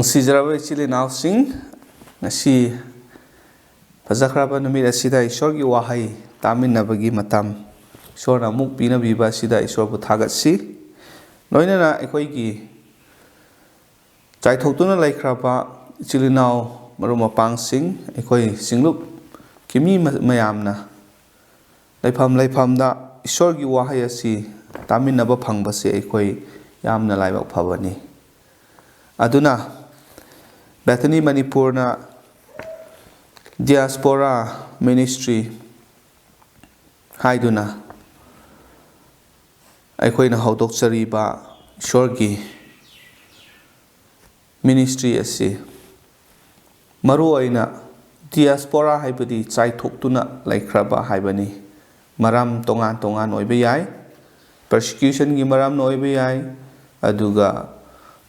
Sijarawa ichili now sing nasi fazakraba numit asida ishor gi wahai tamin nabagi matam ishor na muk pina biba asida ishor bu thagatsi noina na ekoi gi chaithotuna laikhraba ichili now maruma pang sing ekoi singlup kimi mayamna laifam da ishor gi wahai asi tamin naba phangbase ekoi yamna laibak phabani aduna Bethany Manipur na Diaspora Ministry haiduna aikoina haudok chariba shorgi ministry asi maru aina diaspora haibadi chaithoktuna laikhraba haibani maram tongan oibe yai persecution gi maram oibe yai aduga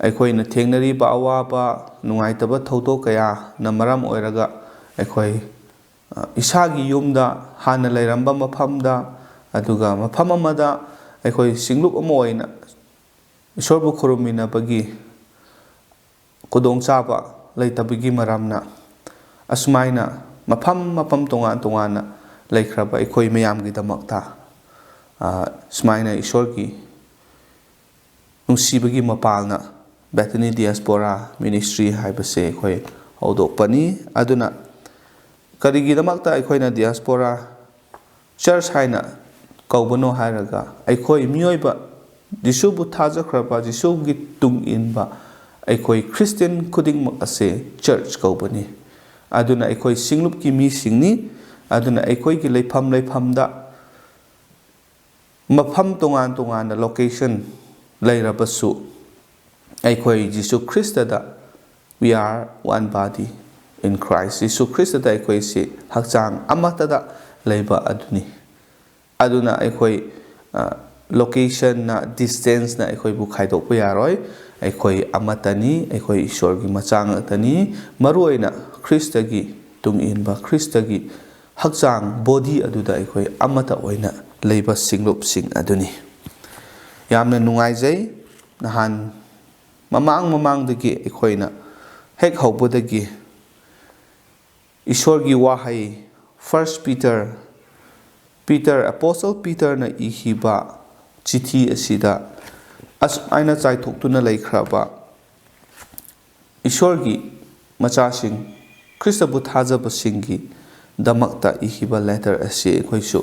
aikoina thengnariba awaba nungaitaba thodo kaya na maram oiraga aikoi isagi yumda hana lairamba mafamda aduga mafam amada aikoi singlup ama oina isorbu khurumina bagi kodong chaba leitabigi maramna asmaina mafam tongan laikhraba aikoi mayam gi damakta smaina isorgi nungsibagi mapalna Bethany Diaspora Ministry haibase ekoi haudokpani aduna karigi damakta ekoina diaspora church haina kaubano hairaga ekoi mioiba jisubu thajakraba jisugi tung inba ekoi Christian kuding ase church kaubani aduna ekoi singlup ki mi singni aduna ekoi ki leifam mafam tongan na location lairabasu aikoi Jisu Christa da we are one body in Christ Jisu Christa da aikoi si hakchang amata da leiba aduna aikoi location na distance na aikoi bu khaidok pa yaroi aikoi amatani aikoi ishor gi machang atani maruoina Christa gi tungin ba Christa gi hakchang body aduda aikoi amata oina leiba singlup sing aduni yamna nungai jai nahan mamang dagi ekoina hek haubodagi ishor gi wahai first Peter Apostle Peter na ihiba chithi asida aina chaithoktuna laikhraba ishor gi machasing Kristabu thajaba singi damakta ihiba letter asi ekoisu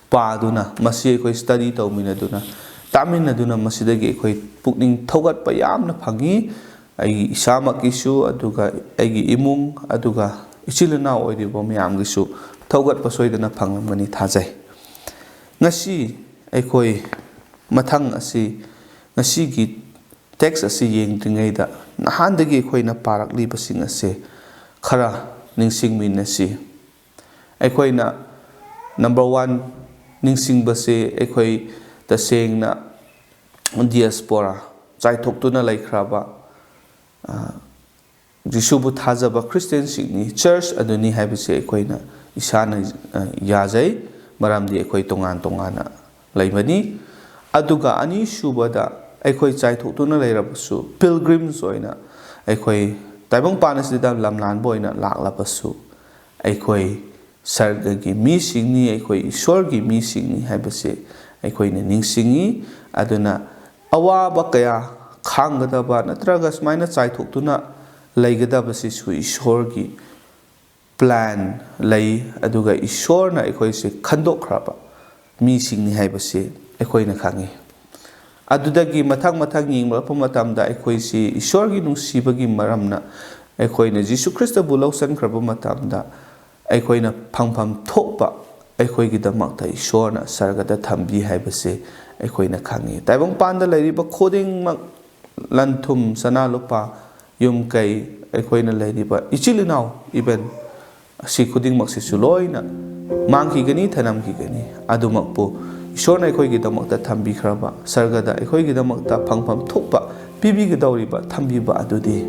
paduna masi ekoi study tawminaduna taminaduna masidagi ekoi pukning thogat pa yamna phangi ai isama kisu aduga aigi imung aduga ichilina oiribo myam gisu thogat pa soidana phangmani thajai ngasi ekoi mathang asi ngasi gi text asi yengdringai da nahandagi ekoina parakli basing ase khara ningsing minasi ekoina number 1 ningsing base ekoi tasengna diaspora chaithoktuna laikhraba jisubu thajaba Christian singni church aduni haibise ekoina isana yajai maramdi ekoi tongan laibani aduga ani subada ekoi chaithoktuna lairabasu pilgrims oina ekoi taibong panasida lamlan boina laklabasu ekoi sargagi mi singni ekoi ishorgi mi singni haibase ekoina ningsingi aduna awaba kaya khanggadaba natraga smaina chaithoktuna laigadabasi su ishorgi plan lay aduga ishorna ekoise khandokhraba mi singni haibase ekoina khangi adudagi mathang yingba matamda ekoisi ishorgi nungsibagi maramna ekoina Jisu Christa bu lawsan khraba matamda ekoina phangpham thokpa ekoi gi damakta ishorna sargada thambi haibase ekoina khangi taibong panda lairiba khoding mak lanthum sana lupa yum kai ekoina lairiba ichilinau even si khoding mak si suloina mangki gani thanam ki gani adumakpo ishorna ekoi gi damakta thambi khraba sargada ekoi gi damakta phangpham thokpa pibi gi dawriba thambi ba adudi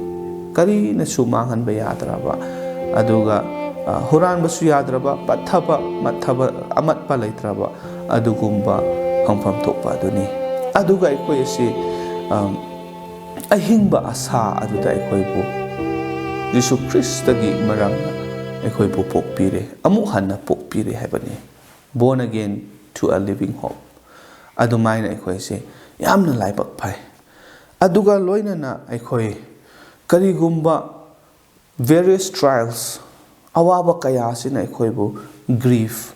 kari na su manghan ba yadraba aduga Huran basu yadraba pathaba mathaba amat pa laitraba adugumba phangpham thokpa aduni aduga ekoi asi ahingba asa aduda ekoi bu Jisu Kristagi maramna aikoibu pokpire amuk hanna pokpire haibani, born again to a living hope. Adumaina aikoise yamna laibak phai. Aduga loinana aikoi karigumba various trials awaba kaya sina aikoibu grief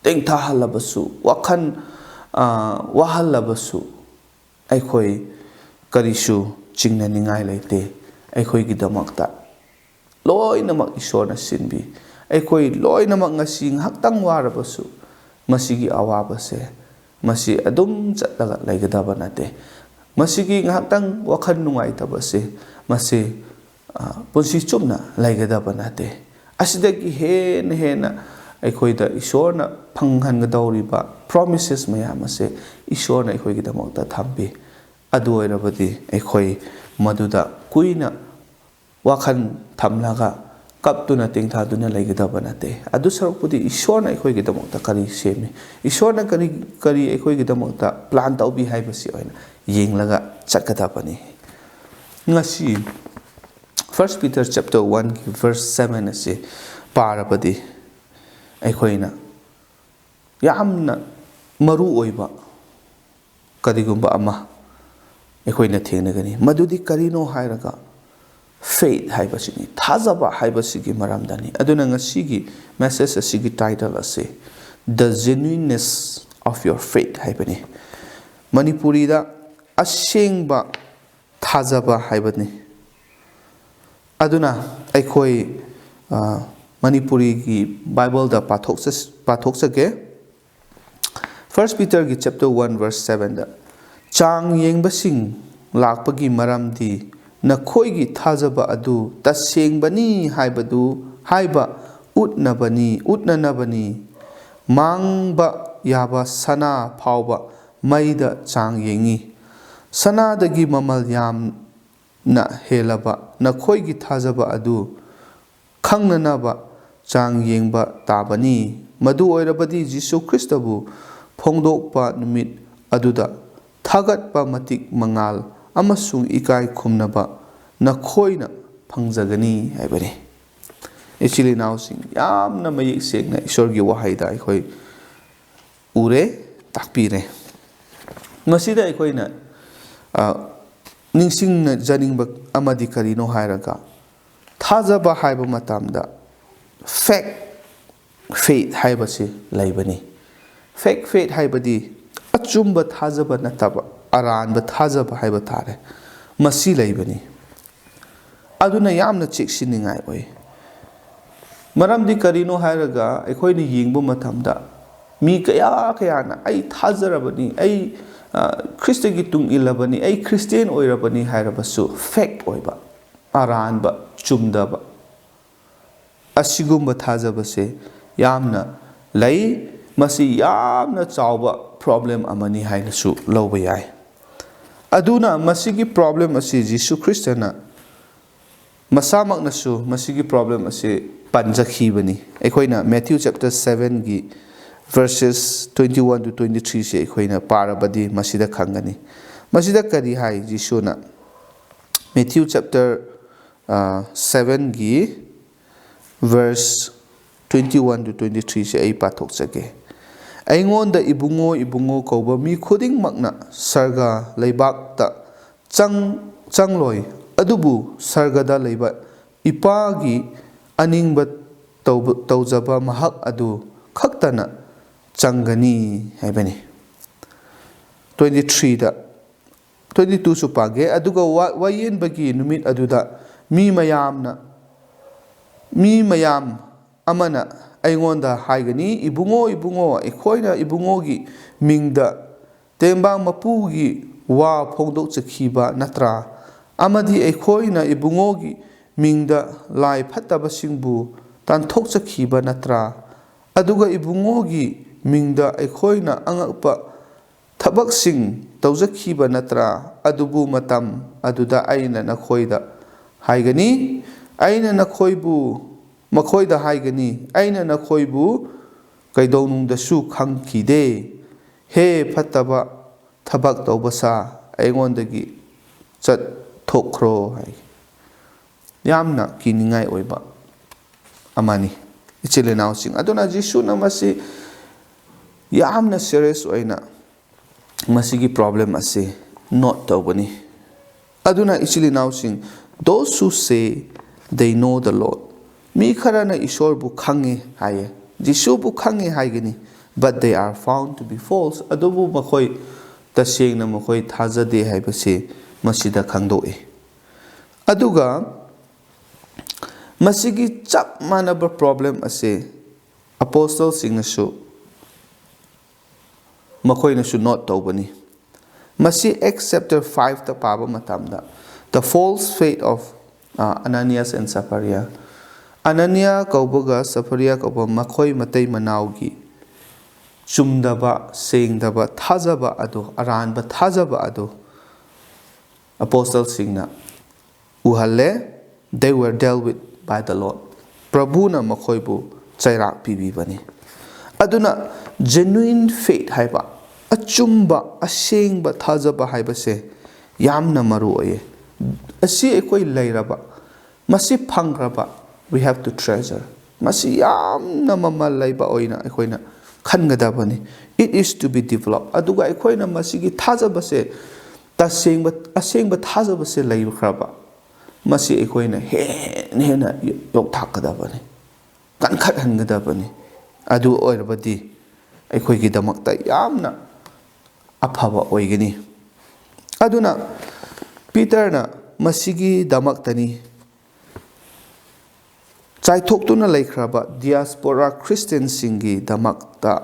tengthahalabasu wakhan wahalabasu aikoi karisu chingna ningai leite aikoi gidamakta loinamak isona sinbi aikoi loinamak ngasi ngaktang warabasu masigi awabase masi adum chatlaga laigadaba nate masigi ngaktang wakhan nungai tabase masi punsi chumna laigadaba nate asidagi hena aikoida isorna phanghangadawriba promises mayam ase isorna aikoigidamokta thambi adu oirabadi aikoi maduda kuina wakhan thamlaga kaptuna tengthaduna laigadaba nate adu sarokpudi isorna aikoigidamokta kari semi isorna kari aikoigidamokta plan taubi haibasi oina yenglaga chakadabani ngasi 1 Peter chapter 1 verse 7 ase parabadi aikoina yamna maru oiba kadigumba ama aikoina thenagani madudi karino hairaga faith haibasini thajaba haibasigi maramdani aduna ngasigi message asigi title ase the genuineness of your faith haibani Manipuri da Ashengba Thajaba haibani aduna aikoi Manipuri ki Bible da pathok 1 Peter ki chapter 1 verse 7 da chang yengbasing lakpagi maramdi Nakhoigi Thajaba adu tasengbani haibadu haiba utnanabani mangba yaba sana phauba maida chang yengi sana dagi mamal yam na helaba Nakhoigi Thajaba adu khangnanaba chang yengba tabani madu oirabadi Jisu Kristabu phongdokpa numit aduda thagatpa matik mangal amasung ikai khumnaba nakhoina phangjagani haibani actually now sing yamna mayik segna ishorgi wahaida aikoi ure takpire masida aikoina ningsingna janingba amadi karino hairaga thajaba haiba matamda fake faith haibasi laibani fake faith haibadi achumba thajaba nataba aranba thajaba haiba tare masi laibani aduna yamna cheksiningai oi maramdi karino hairaga aikoini yengbu matamda mi kaya na ai thajarabani ai Christagi tung ilabani ai Christian oirabani hairabasu fake oiba aranba chumdaba asigumba thajabase yamna lai masi yamna chawba problem amani hainasu lawba yai aduna masigi problem asi Jisu Kristana masamaknasu masigi problem asi panjakhibani aikoina Matthew chapter 7 gi verses 21 to 23 se aikoina parabadi masida khangani masida kari hai Jisuna Matthew chapter 7 gi verse 21 to 23 se ai pathok chage aingonda ibungo kauba mi khuding makna sarga leibakta changloi adubu sargada leiba ipagi aningba tawjaba mahak adu khaktana changani haibani 23 da 22 su page aduga wayen bagi numit aduda mi mayam amana aingonda haigani ibungo ikhoina ibungogi mingda tembang mapugi wa phongdok chakhiba natra amadi ikhoina ibungogi mingda lai phattaba singbu tanthok chakhiba natra aduga ibungogi mingda ikhoina angakpa thabak sing tawjakhiba natra adubu matam aduda aina nakhoida haigani aina nakhoibu makhoida haigani aina nakhoibu kaidonungdasu khangkhide he phattaba thabak tawbasa aingondagi chat thokro hai ꯌꯥꯝꯅ ꯀꯤꯅꯤꯡꯉꯥꯏ ꯑꯣꯏꯕ ꯑꯃꯅꯤ ꯏꯆꯤꯜ ꯏꯅꯥꯎꯁꯤꯡ ꯑꯗꯨꯅ ꯖꯤꯁꯨꯅ ꯃꯁꯤ ꯌꯥꯝꯅ serious ꯑꯣꯏꯅ ꯃꯁꯤꯒꯤ ꯄ꯭ꯔꯣꯕ꯭ꯂꯦꯝ ꯑꯁꯤ ꯅꯣꯠ ꯇꯧꯕꯅꯤ ꯑꯗꯨꯅ ꯏꯆꯤꯜ ꯏꯅꯥꯎꯁꯤꯡ those who say they know the Lord mi kharana ishorbu khange haye jisubu khange haigani but they are found to be false adubu makhoi tasengna makhoi thajade haibase masida khangdoe aduga masigi chap manaba problem ase apostle singnasu makhoi nasu not tawbani masi Acts chapter 5 ta paba matamda the false faith of Ananias and Sapphira Anania kaubaga Sapphira kauba makhoi matai manaugi chumdaba sengdaba thajaba adu aranba thajaba adu apostle singna uhalle they were dealt with by the Lord Prabhuna makhoibu chairak pibibani aduna genuine faith haiba achumba ashengba thajaba haibase yamna maru oye asi ekoi leiraba masi phangraba we have to treasure masi yamna mamal laiba oina ekoina khangadabani it is to be developed aduga ekoina masigi thajabase tasengba ashengba thajabase leikraba masi ekoina hena yok thakadabani kankhat hangadabani adu oirabadi ekoi gi damakta yamna afaba oigani aduna Peter na masigi damaktani chaithoktuna laikhraba diaspora Christian singi damakta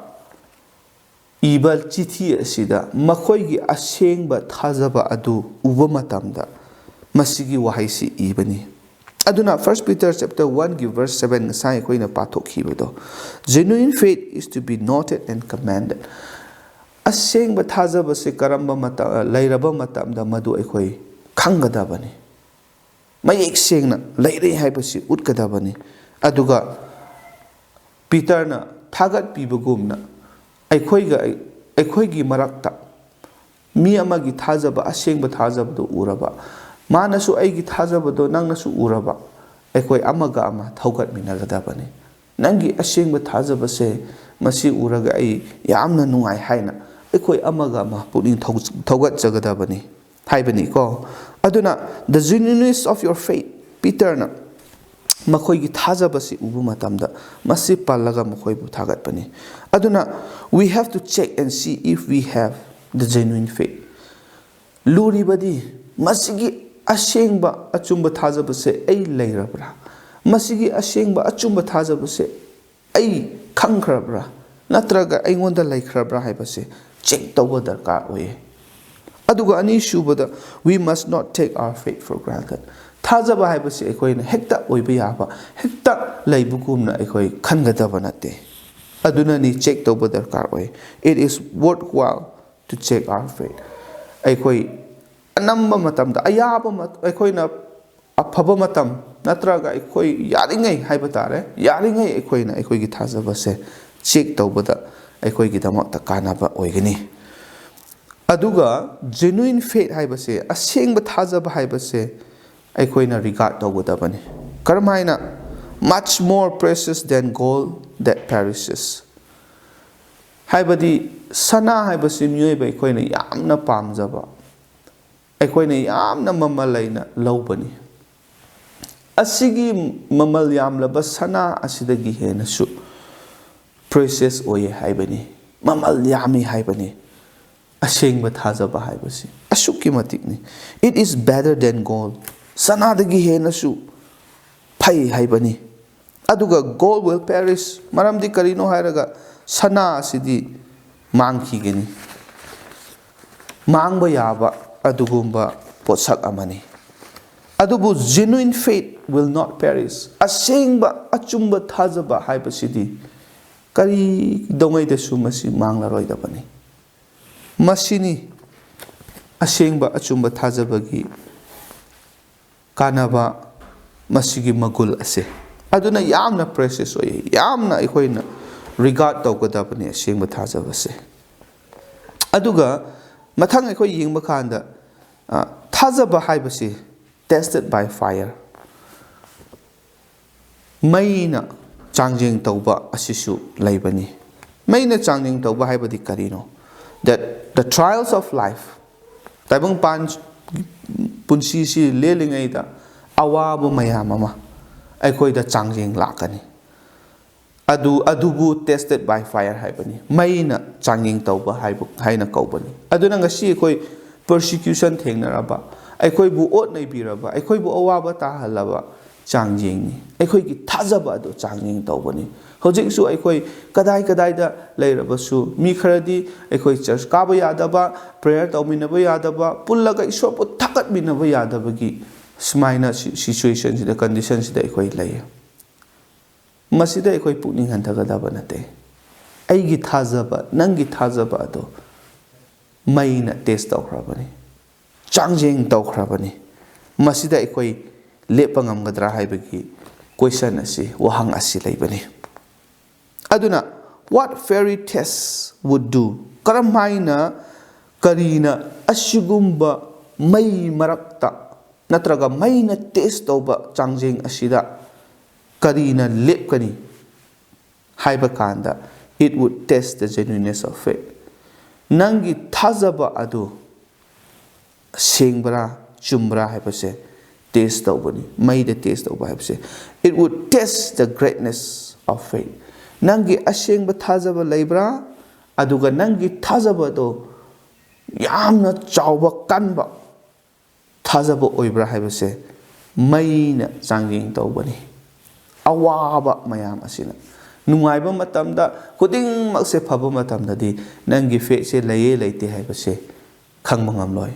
ibal chithi asida makhoigi ashengba thajaba adu uba matamda masigi wahaisi ibani aduna 1 Peter chapter 1 gi verse 7 sai koina pathokhibedo genuine faith is to be noted and commended ashengba thajaba se karamba mata lairaba matamda madu ekhoi khanggadabani mayek sengna leire haibasi utkadabani aduga Peter na thagat pibagumna aikhoigi marakta mi amagi thajaba ashengba thajabdo uraba manasu aigi thajabado nangnasu uraba aikoi amaga ama thogat minagadabani nangi ashengba thajaba se masi uraga ai yamna nungai haina aikoi amaga ama puning thogat jagadabani haibani ko aduna the genuineness of your faith Peter na makhoi gi thajabasi ubu matamda masi pallaga makhoi bu thagatpani aduna we have to check and see if we have the genuine faith luribadi masigi ashengba achumba thajabase ai leirabra masigi ashengba achumba thajabase ai khangkhrabra natraga aingonda laikhrabra haibase check tawba darkar oye aduga ani shubada we must not take our faith for granted thajaba haibase ekoina hekta oiba yaba hekta laibugumna ekoi khangadaba nate aduna ni check tawba darkar oye it is worthwhile to check our faith ekoi anamba matamda ayaba ekoina afaba matam natraga ekoi yaringai haiba tare yaringai ekoina ekoi gi thajaba se check tawbada ekoi gi damakta kanaba oigani aduga genuine faith haibase ashengba thajaba haibase aikoina regard tawgadabani karmaina much more precious than gold that perishes haibadi sana haibase mioiba aikoina yamna pamjaba aikoina yamna mamalaina lawbani asigi mamal yamlaba sana asidagi henasu precious oye haibani mamal yami haibani ashengba thajaba haibasi asukki matikni it is better than gold sanadagi henasu phai haibani aduga gold will perish maramdi karino hairaga sana asidi mangkhigeni mangba yaba adugumba potsak amani adubu genuine faith will not perish ashengba achumba thajaba haibasidi kari dongai desu masi mangla roidabani masini ashengba achumba thajabagi kanaba masigi magul ase aduna yamna precious oye yamna ekoina regard tawgadabani ashengba thajabase aduga mathang ekoi yengba khanda thajaba haibase tested by fire mayna changjing tauba asisu laibani. Mayna changjing tauba haibadi karino. That the trials of life, taibang pan punsi si lelingai da awabu mayamama, aikoi da changjing lakani. Adubu tested by fire haibani. Mayna changjing tauba haina kaubani. Aduna ngasi aikoi persecution thengnaraba, aikoi bu ot nei biraba, aikoi bu awaba tahalaba changjing ni. Aikoi ki thajaba adu changjing taubani. Hojik su aikoi kadai da leirabasu mi kharadi aikoi church kaba yadaba, prayer tauminaba yadaba, pullaga isor pu thakat minaba yadaba gi smaina situation sida condition sida aikoi lay. Masida aikoi pukning hantagadaba nate. Aigi thajaba, nangi thajaba adu mayna test tawkrabani. Changjing tawkrabani. Masida aikoi lepa ngamgadra haibagi question asi wahang asi laibani. Aduna, what fairy tests would do? Karamaina karina asigumba may marakta natraga may na test tawba changjing asida karina lepkani haibakanda, it would test the genuineness of faith. Nangi thajaba adu sengbra chumbra haibase test tawbani, may the test tawba haibase. It would test the greatness of faith. Nangi Ashengba Thajaba laibra, aduga nangi Thajaba do yamna chawba kanba Thajaba oibra haibase mayna changjing tawbani. Awaba mayam asina. Nungaiba matamda kuding makse phaba matamda di nangi faith se laye laite haibase khangba ngamloi.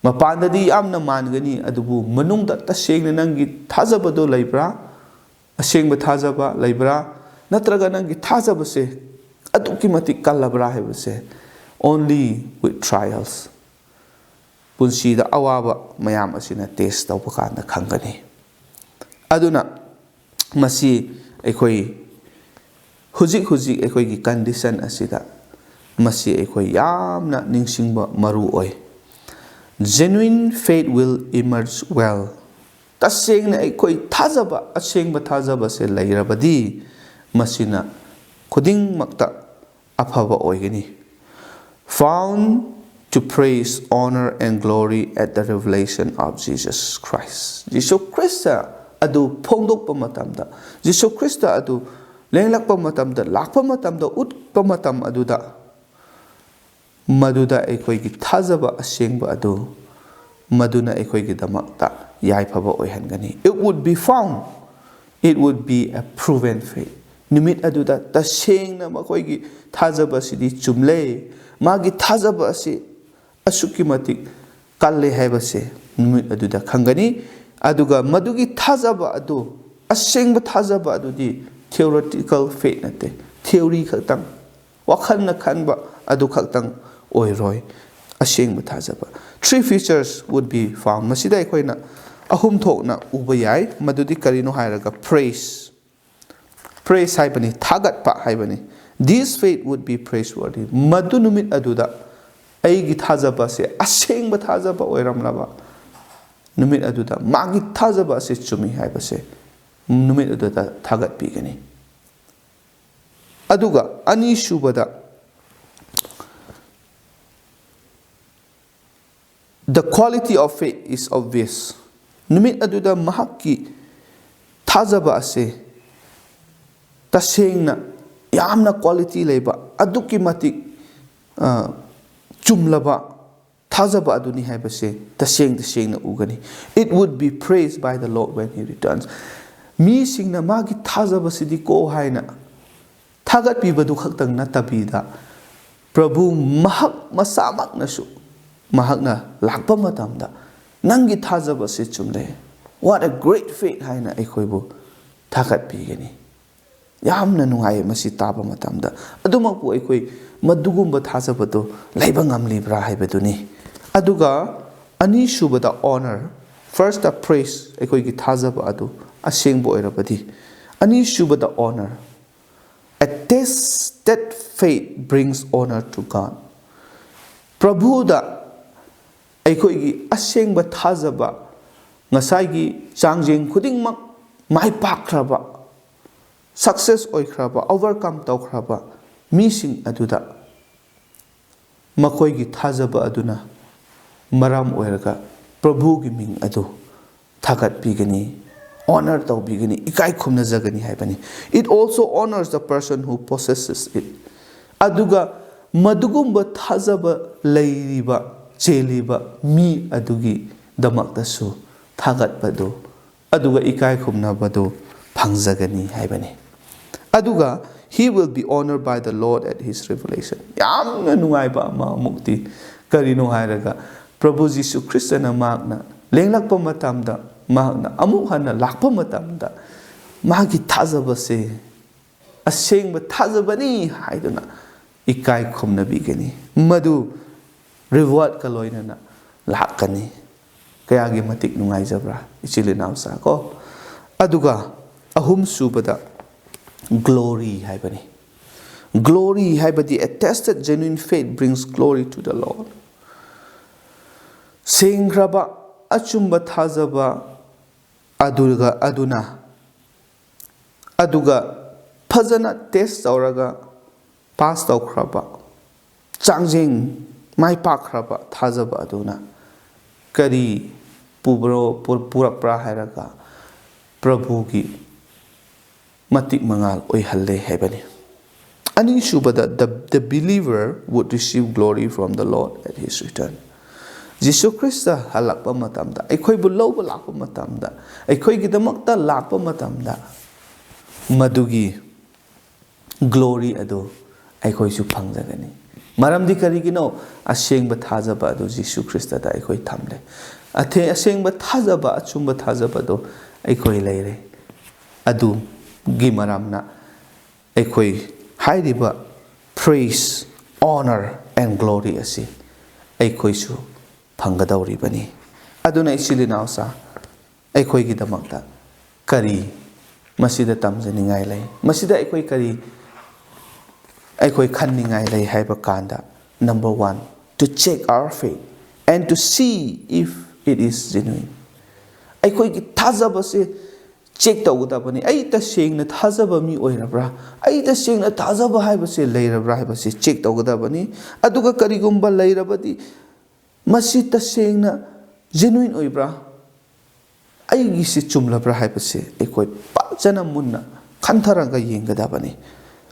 Mapanda di yamna mangani adubu manungda tasengna nangi Thajaba do laibra, Ashengba Thajaba laibra, natraga nangi thajaba se aduki mati kalabra haibase only with trials. Punsi da awaba mayam asina test tawba kanda khangani. Aduna masi aikoi hujik aikoi gi condition asida masi aikoi yamna ningsingba maru oi. Genuine faith will emerge well. Tasengna aikoi thajaba ashengba thajaba se lairabadi masina kuding makta aphaba oigani. Found to praise, honor and glory at the revelation of Jesus Christ. Jesus Christ adu phongdokpa matamda, Jesus Christ adu lenglakpa matamda, lakpa matamda, utpa matam aduda maduda aikoi gi thajaba ashengba adu maduna aikoi gi damakta yaiphaba oihangani. It would be found, it would be a proven faith. Numit aduda tasengna makoigi thajaba sidi chumle magi thajaba si asuki matik kalle haibase numit aduda khangani. Aduga madugi thajaba adu asengba thajaba adu di theoretical faith nate, theory khaktang wakhal na khanba adu khaktang oiroi asengba thajaba. Three features would be found. Masida aikoina ahum thokna uba yai. Madudi karino hairaga praise. Praise haibani, thagat pa haibani. This faith would be praiseworthy. Madu numit aduda aigi thajaba se asengba thajaba oiramlaba numit aduda magi thajaba se chumi haibase numit aduda thagat pigani. Aduga ani shubada the quality of faith is obvious. Numit aduda mahakki thajaba se tasengna yamna quality leba aduki matik chumlaba thajaba aduni haibase tasengna ugani. It would be praised by the Lord when He returns. Mi singna magi thajaba sidi ko haina thagat pibadu khaktang natabida Prabhu mahak masamak nasu mahakna lakpa matamda nangi thajaba se chumle. What a great faith haina aikoibu thagat pigani. Yamna nungai masi taba matamda adumapu aikoi madugumba thajabado laiba ngamlibra haibaduni. Aduga ani shubada honor. First the praise aikoi gi thajaba adu asengbo oirabadi. Ani shubada honor. A tested faith brings honor to God. Prabhu da aikoi gi asengba thajaba ngasai gi changjeng khudingmak mai pakraba success oikraba overcome taukraba mising aduda makoi gi thajaba aduna maram oiraga Prabhu gi ming adu thagat bigani honor tau bigani ikai khumna jagani haibani. It also honors the person who possesses it. Aduga madugumba thajaba leiriba cheliba mi adugi damaktasu thagat badu aduga ikai khumna badu phangjagani haibani. Aduga he will be honored by the Lord at his revelation. Yamna nungaiba ama mukti karino hairaga Prabhu Jisu Kristana magna lenglakpa matamda magna amuk hana lakpa matamda magi thajaba se ashengba thajabani haiduna ikai khumna bigani madu reward ka loinana lakani kayagi matik nungai jabra ichilinaw sa ko aduga ahum subada glory haibani. Glory haibadi attested genuine faith brings glory to the Lord. Sengraba achumba thajaba aduna aduga fazana test tawraga pass tawkraba changjing mai pakraba thajaba aduna kari purapra hairaga Prabhu gi matik mangal oihalle haibani. Ani shubada the believer would receive glory from the Lord at his return. Jisu Krista halakpa matamda aikoi bu lawba lakpa matamda aikoi gi damakta lakpa matamda madugi glory adu aikoi su phangjagani. Maramdi karigino ashengba thajaba adu Jisu Krista da aikoi thamle athe ashengba thajaba achumba thajaba do aikoi leire adu gi maramna aikoi hairiba praise honor and glory asi aikoi su phangadauribani. Aduna isilinaw sa aikoi gi damakta kari masida tamjaningai lei masida aikoi kari aikoi khanningai lei haiba kanda. Number 1, to check our faith and to see if it is genuine. Aikoi gi thajaba se check tawgadabani ai ta sengna thajaba mi oirabra ai ta sengna thajaba haiba se leirabra haiba se check tawgadabani. Aduga karigumba leirabadi masi ta sengna genuine oibra ai gi se chumlabra haiba se aikoi pajana munna khantharaga yengadabani.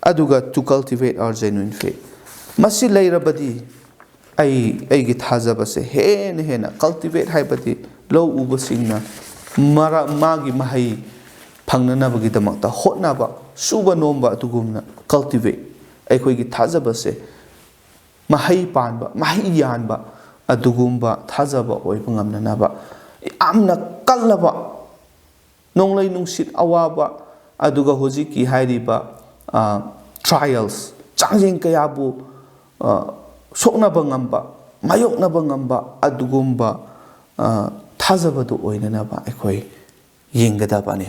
Aduga to cultivate our genuine faith masi leirabadi ai gi thajaba se hena cultivate haibadi low uba singna magi mahai phangnanabagi damakta hotnaba suba nomba atugumna cultivate aikoi gi thajaba se mahai panba mahai yanba adugumba thajaba oiba ngamnanaba amna kallaba nonglai nungsit awaba aduga hojiki hairiba trials changjing kayabu soknaba ngamba mayoknaba ngamba adugumba thajabadu oinanaba aikoi yengadabani.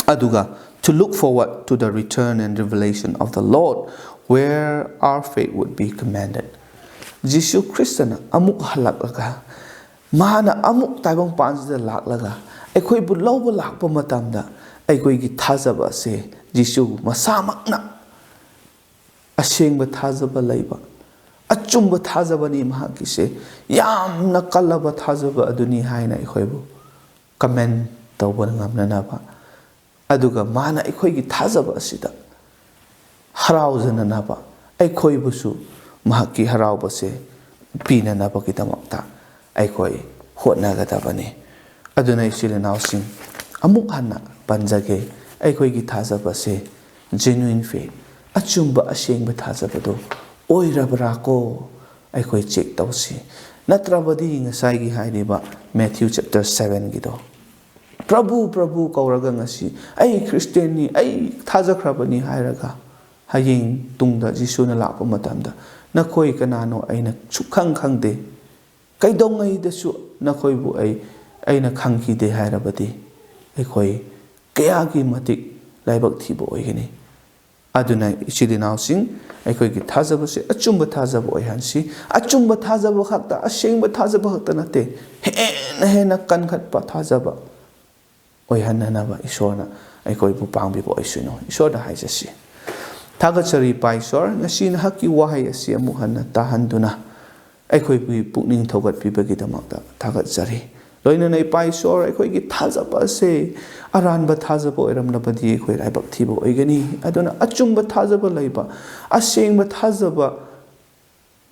Aduga to look forward to the return and revelation of the Lord where our faith would be commanded. Jisu Kristana amuk halaklaga mana amuk taibang pansida laklaga aikoi bu lawba lakpa matamda aikoi gi thajaba se Jisu masamakna ashengba thajaba leiba achumba thajaba ni mahaki se yamna kallaba thajaba aduni haina aikoi bu comment tawba ngamnanaba aduga mana aikoi gi thajaba asida haraujananaba aikoi busu mahaki harauba se pinanaba ki damakta aikoi hotnagadabani. Aduna isilinaw sing amuk hana panjage aikoi gi thajaba se genuine faith achumba ashengba thajaba do oirabra ko aikoi check tawsi natrabadi ngasai gi hairiba Matthew chapter 7 gi do Prabhu kauraga ngasi ai Christian ni ai thajakrabani hairaga hayeng tungda Jisuna lakpa matamda nakhoi kanano aina sukhang khangde kaidongai dasu nakhoi bu aina khangki de hairabadi aikoi kayagi matik laibak thibo oigani. Aduna ichilinaw sing aikoi gi thajaba se achumba thajaba oihansi achumba thajaba khakta ashengba thajaba khakta nate hena kankhat pa thajaba ꯑꯣꯏꯍꯟꯅꯅꯕ ꯏꯁꯣꯔꯅ ꯑꯩꯈꯣꯏꯕꯨ ꯄꯥꯡꯕꯤꯕ ꯑꯣꯏꯁꯅꯨ ꯏꯁꯣꯔꯗ ꯍꯥꯏꯖꯁꯤ ꯊꯥꯒꯠꯆꯔꯤ ꯏꯄꯥ ꯏꯁꯣꯔ ꯉꯁꯤ ꯅꯍꯥꯛꯀꯤ ꯋꯥꯍꯩ ꯑꯁꯤ ꯑꯃꯨꯛ ꯍꯟꯅ ꯇꯥꯍꯟꯗꯨꯅ ꯑꯩꯈꯣꯏꯕꯨ ꯄꯨꯛꯅꯤꯡ ꯊꯧꯒꯠꯄꯤꯕꯒꯤꯗꯃꯛꯇ ꯊꯥꯒꯠꯆꯔꯤ ꯂꯣꯏꯅꯅ ꯏꯄꯥ ꯏꯁꯣꯔ ꯑꯩꯈꯣꯏꯒꯤ ꯊꯥꯖꯕ ꯑꯁꯤ ꯑꯔꯥꯟꯕ ꯊꯥꯖꯕ ꯑꯣꯏꯔꯝꯂꯕꯗꯤ ꯑꯩꯈꯣꯏ ꯂꯥꯏꯕꯛ ꯊꯤꯕ ꯑꯣꯏꯒꯅꯤ ꯑꯗꯨꯅ ꯑꯆꯨꯝꯕ ꯊꯥꯖꯕ ꯂꯩꯕ ꯑꯁꯦꯡꯕ ꯊꯥꯖꯕ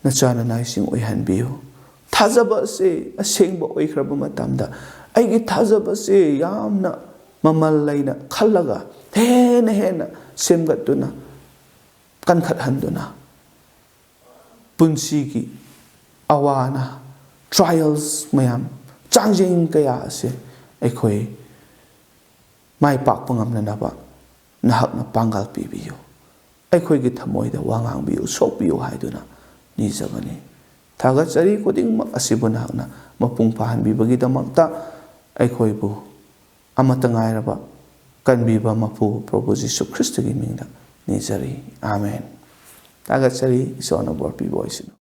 ꯅꯆꯥꯅꯅꯥꯏꯁꯤꯡ ꯑꯣꯏꯍꯟꯕꯤꯌꯨ ꯊꯥꯖꯕ ꯑꯁꯤ ꯑꯁꯦꯡꯕ ꯑꯣꯏꯈ꯭ꯔꯕ ꯃꯇꯝꯗ ꯑꯩꯒꯤ ꯊꯥꯖꯕꯁꯤ ꯌꯥꯝꯅ ꯃꯃꯜ ꯂꯩꯅ ꯈꯜꯂꯒ ꯍꯦꯟꯅ ꯁꯦꯝꯒꯠꯇꯨꯅ ꯀꯟꯈꯠꯍꯟꯗꯨꯅ ꯄꯨꯟꯁꯤꯒꯤ ꯑꯋꯥꯅ ꯇ꯭ꯔꯥꯏꯜꯁ ꯃꯌꯥꯝ ꯆꯥꯡꯖꯤꯡ ꯀꯌꯥ ꯑꯁꯤ ꯑꯩꯈꯣꯏ ꯃꯥꯏ ꯄꯥꯛꯄ ꯉꯝꯅꯅꯕ ꯅꯍꯥꯛꯅ ꯄꯥꯡꯒꯜ ꯄꯤꯕꯤꯌꯨ ꯑꯩꯈꯣꯏꯒꯤ ꯊꯃꯣꯏꯗ ꯋꯥ ꯉꯥꯡꯕꯤꯌꯨ ꯁꯣꯛꯄꯤꯌꯨ ꯍꯥꯏꯗꯨꯅ ꯅꯤꯖꯕꯅꯤ ꯊꯥꯒꯠꯆꯔꯤ ꯈꯨꯗꯤꯡꯃꯛ ꯑꯁꯤꯕꯨ ꯅꯍꯥꯛꯅ ꯃꯄꯨꯡ ꯐꯥꯍꯟꯕꯤꯕꯒꯤꯗꯃꯛꯇ ꯑꯩꯈꯣꯏꯕꯨ ꯑꯃꯠꯇ ꯉꯥꯏꯔꯕ ꯀꯟꯕꯤꯕ ꯃꯄꯨ ꯄ꯭ꯔꯚꯨ ꯖꯤꯁꯨ ꯈ꯭ꯔꯤꯁꯇꯒꯤ ꯃꯤꯡꯗ ꯅꯤꯖꯔꯤ ꯑꯥꯃꯦꯟ ꯊꯥꯒꯠꯆꯔꯤ ꯏꯁꯣꯔꯅ ꯕꯣꯔ ꯄꯤꯕ ꯑꯣꯏꯁꯅꯨ